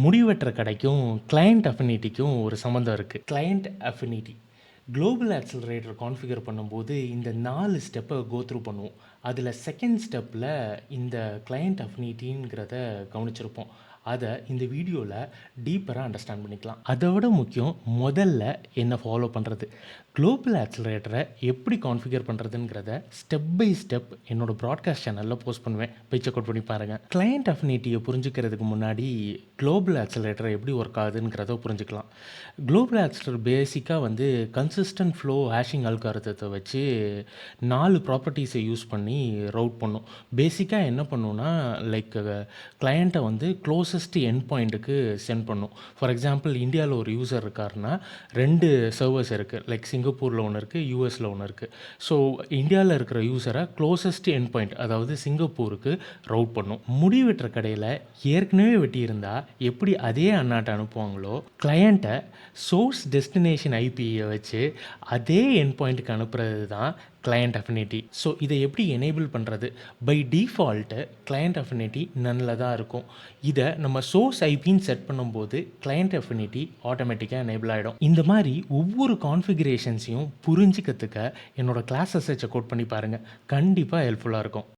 முடிவெற்ற கடைக்கும் கிளையண்ட் அஃபினிட்டிக்கும் ஒரு சம்மந்தம் இருக்குது. Client affinity global accelerator configure பண்ணும்போது இந்த 4 ஸ்டெப்பை கோ த்ரூ பண்ணுவோம். அதில் செகண்ட் ஸ்டெப்பில் இந்த கிளையண்ட் அஃபினிட்டிங்கிறத கவனிச்சிருப்போம். அதை இந்த வீடியோவில் டீப்பராக அண்டர்ஸ்டாண்ட் பண்ணிக்கலாம். அதை விட முக்கியம் முதல்ல என்ன ஃபாலோ பண்ணுறது, குளோபல் ஆக்சிலரேட்டரை எப்படி கான்ஃபிகர் பண்ணுறதுங்கிறத ஸ்டெப் பை ஸ்டெப் என்னோடய ப்ராட்காஸ்ட் சேனலில் போஸ்ட் பண்ணுவேன். போய் செக் அவுட் பண்ணி பாருங்கள். கிளையண்ட் அஃபினிட்டியை புரிஞ்சுக்கிறதுக்கு முன்னாடி குளோபல் ஆக்சிலரேட்டர் எப்படி ஒர்க் ஆகுதுங்கிறத புரிஞ்சுக்கலாம். குளோபல் ஆக்சிலரேட்டர் பேசிக்காக கன்சிஸ்டன்ட் ஃப்ளோ ஹேஷிங் அல்காரிதத்தை வச்சு 4 ப்ராப்பர்ட்டிஸை யூஸ் பண்ணி ரவுட் பண்ணும். பேசிக்காக என்ன பண்ணுன்னா, லைக் கிளையண்ட்டை க்ளோசஸ்ட் எண்ட் பாயிண்ட்டுக்கு சென்ட் பண்ணும். ஃபார் எக்ஸாம்பிள், இந்தியாவில் ஒரு யூசர் இருக்காருன்னா 2 சர்வர்ஸ் இருக்குது. லைக் சிங்கப்பூரில் ஒன்று இருக்குது, யூஎஸில் ஒன்று இருக்குது. ஸோ இந்தியாவில் இருக்கிற யூசரை க்ளோசஸ்ட் எண்ட் பாயிண்ட், அதாவது சிங்கப்பூருக்கு ரவுட் பண்ணும். முடி வெட்டுற கடையில் ஏற்கனவே வெட்டியிருந்தால் எப்படி அதே அண்ணாட்டை அனுப்புவாங்களோ, கிளையண்ட்டை சோர்ஸ் டெஸ்டினேஷன் ஐபியை வச்சு அதே எண்ட் பாயிண்ட்டுக்கு அனுப்புறது தான் கிளையண்ட் அஃபினிட்டி. ஸோ இதை எப்படி எனேபிள் பண்ணுறது? பை டிஃபால்ட்டு கிளையண்ட் அஃபினிட்டி நன்னில் தான் இருக்கும். இதை நம்ம சோர்ஸ் ஐபின்னு செட் பண்ணும்போது கிளையண்ட் அஃபினிட்டி ஆட்டோமேட்டிக்காக எனேபிள் ஆகிடும். இந்த மாதிரி ஒவ்வொரு கான்ஃபிகரேஷன்ஸையும் புரிஞ்சுக்கிறதுக்க என்னோடய கிளாஸஸை செக் அவுட் பண்ணி பாருங்கள். கண்டிப்பாக ஹெல்ப்ஃபுல்லாக இருக்கும்.